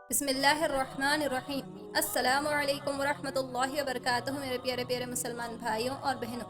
بسم اللہ الرحمن الرحیم۔ السلام علیکم ورحمۃ اللہ وبرکاتہ میرے پیارے پیارے مسلمان بھائیوں اور بہنوں،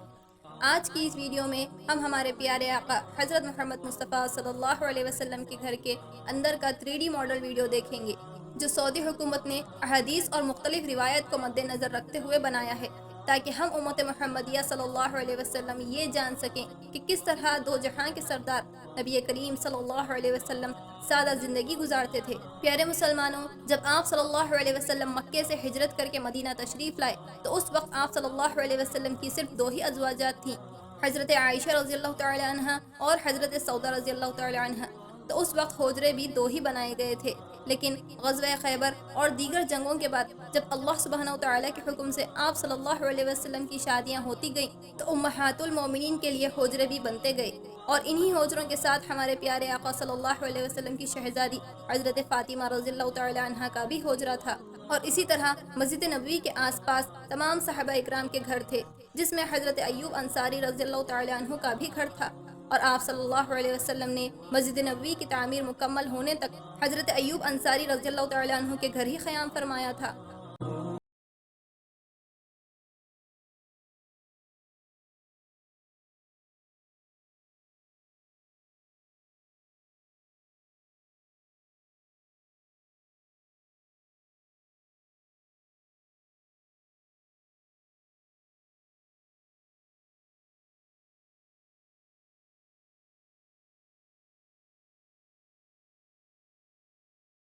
آج کی اس ویڈیو میں ہم ہمارے پیارے آقا حضرت محمد مصطفیٰ صلی اللہ علیہ وسلم کے گھر کے اندر کا 3D ماڈل ویڈیو دیکھیں گے، جو سعودی حکومت نے احادیث اور مختلف روایت کو مد نظر رکھتے ہوئے بنایا ہے، تاکہ ہم امت محمدیہ صلی اللہ علیہ وسلم یہ جان سکیں کہ کس طرح دو جہاں کے سردار نبی کریم صلی اللہ علیہ وسلم سادہ زندگی گزارتے تھے۔ پیارے مسلمانوں، جب آپ صلی اللہ علیہ وسلم مکے سے ہجرت کر کے مدینہ تشریف لائے تو اس وقت آپ صلی اللہ علیہ وسلم کی صرف 2 ہی ازواجات تھیں، حضرت عائشہ رضی اللہ تعالی عنہ اور حضرت سودہ رضی اللہ تعالی عنہ۔ تو اس وقت حجرے بھی 2 ہی بنائے گئے تھے، لیکن غزوہ خیبر اور دیگر جنگوں کے بعد جب اللہ سبحانہ وتعالی کے حکم سے آپ صلی اللہ علیہ وسلم کی شادیاں ہوتی گئیں تو امہات المومنین کے لیے حجرے بھی بنتے گئے، اور انہی حجروں کے ساتھ ہمارے پیارے آقا صلی اللہ علیہ وسلم کی شہزادی حضرت فاطمہ رضی اللہ تعالی عنہ کا بھی حجرہ تھا، اور اسی طرح مسجد نبوی کے آس پاس تمام صحابہ اکرام کے گھر تھے، جس میں حضرت ایوب انصاری رضی اللہ تعالی عنہ کا بھی گھر تھا، اور آپ صلی اللہ علیہ وسلم نے مسجد نبوی کی تعمیر مکمل ہونے تک حضرت ایوب انصاری رضی اللہ تعالی عنہ کے گھر ہی قیام فرمایا تھا۔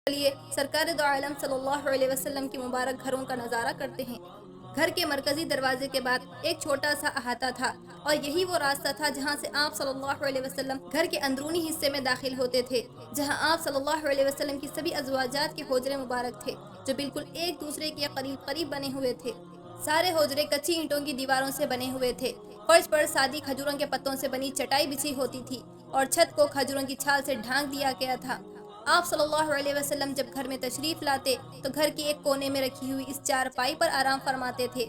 چلیے سرکار دو عالم صلی اللہ علیہ وسلم کی مبارک گھروں کا نظارہ کرتے ہیں۔ گھر کے مرکزی دروازے کے بعد ایک چھوٹا سا احاطہ تھا، اور یہی وہ راستہ تھا جہاں سے آپ صلی اللہ علیہ وسلم گھر کے اندرونی حصے میں داخل ہوتے تھے، جہاں آپ صلی اللہ علیہ وسلم کی سبھی ازواجات کے حجرے مبارک تھے، جو بالکل ایک دوسرے کے قریب قریب بنے ہوئے تھے۔ سارے حجرے کچی اینٹوں کی دیواروں سے بنے ہوئے تھے، فرش پر سادی کھجوروں کے پتوں سے بنی چٹائی بچھی ہوتی تھی، اور چھت کو کھجوروں کی چھال سے ڈھانک دیا گیا تھا۔ آپ صلی اللہ علیہ وسلم جب گھر میں تشریف لاتے تو گھر کے ایک کونے میں رکھی ہوئی اس چارپائی پر آرام فرماتے تھے۔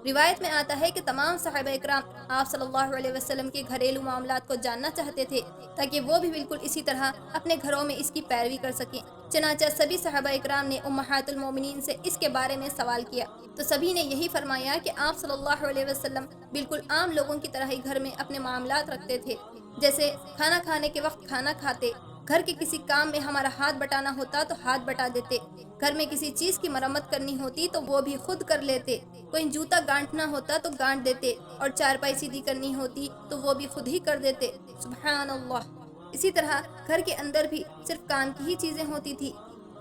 روایت میں آتا ہے کہ تمام صحابہ اکرام آپ صلی اللہ علیہ وسلم کے گھریلو معاملات کو جاننا چاہتے تھے، تاکہ وہ بھی بالکل اسی طرح اپنے گھروں میں اس کی پیروی کر سکیں۔ چنانچہ سبھی صحابہ اکرام نے امہات المومنین سے اس کے بارے میں سوال کیا، تو سبھی نے یہی فرمایا کہ آپ صلی اللہ علیہ وسلم بالکل عام لوگوں کی طرح ہی گھر میں اپنے معاملات رکھتے تھے، جیسے کھانا کھانے کے وقت کھانا کھاتے، گھر کے کسی کام میں ہمارا ہاتھ بٹانا ہوتا تو ہاتھ بٹا دیتے، گھر میں کسی چیز کی مرمت کرنی ہوتی تو وہ بھی خود کر لیتے، کوئی جوتا گانٹنا ہوتا تو گانٹ دیتے، اور چارپائی سیدھی کرنی ہوتی تو وہ بھی خود ہی کر دیتے۔ سبحان اللہ۔ اسی طرح گھر کے اندر بھی صرف کام کی ہی چیزیں ہوتی تھی۔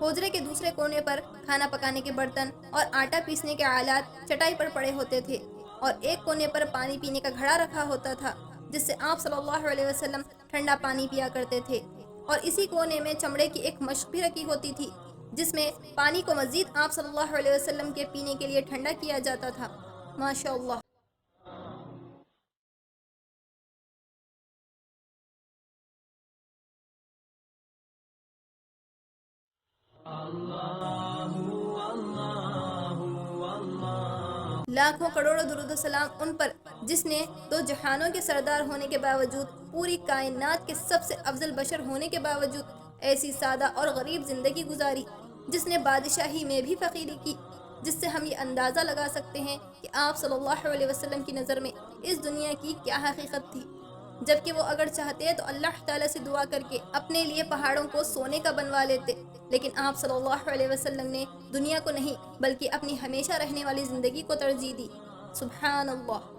حجرے کے دوسرے کونے پر کھانا پکانے کے برتن اور آٹا پیسنے کے آلات چٹائی پر پڑے ہوتے تھے، اور ایک کونے پر پانی پینے کا گھڑا رکھا ہوتا تھا، جس سے آپ صلی اللہ علیہ وسلم ٹھنڈا پانی پیا کرتے تھے، اور اسی کونے میں چمڑے کی ایک مشق بھی رکھی ہوتی تھی، جس میں پانی کو مزید آپ صلی اللہ علیہ وسلم کے پینے کے لیے ٹھنڈا کیا جاتا تھا۔ ماشاء اللہ۔ لاکھوں کروڑوں درود و سلام ان پر جس نے 2 جہانوں کے سردار ہونے کے باوجود، پوری کائنات کے سب سے افضل بشر ہونے کے باوجود ایسی سادہ اور غریب زندگی گزاری، جس نے بادشاہی میں بھی فقیری کی، جس سے ہم یہ اندازہ لگا سکتے ہیں کہ آپ صلی اللہ علیہ وسلم کی نظر میں اس دنیا کی کیا حقیقت تھی، جبکہ وہ اگر چاہتے تو اللہ تعالیٰ سے دعا کر کے اپنے لیے پہاڑوں کو سونے کا بنوا لیتے، لیکن آپ صلی اللہ علیہ وسلم نے دنیا کو نہیں بلکہ اپنی ہمیشہ رہنے والی زندگی کو ترجیح دی۔ سبحان اللہ۔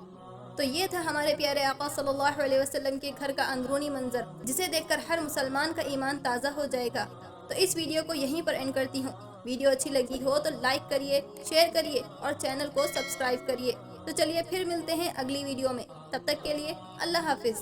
تو یہ تھا ہمارے پیارے آقا صلی اللہ علیہ وسلم کے گھر کا اندرونی منظر، جسے دیکھ کر ہر مسلمان کا ایمان تازہ ہو جائے گا۔ تو اس ویڈیو کو یہیں پر اینڈ کرتی ہوں۔ ویڈیو اچھی لگی ہو تو لائک کریے، شیئر کریے، اور چینل کو سبسکرائب کریے۔ تو چلیے پھر ملتے ہیں اگلی ویڈیو میں، تب تک کے لیے اللہ حافظ۔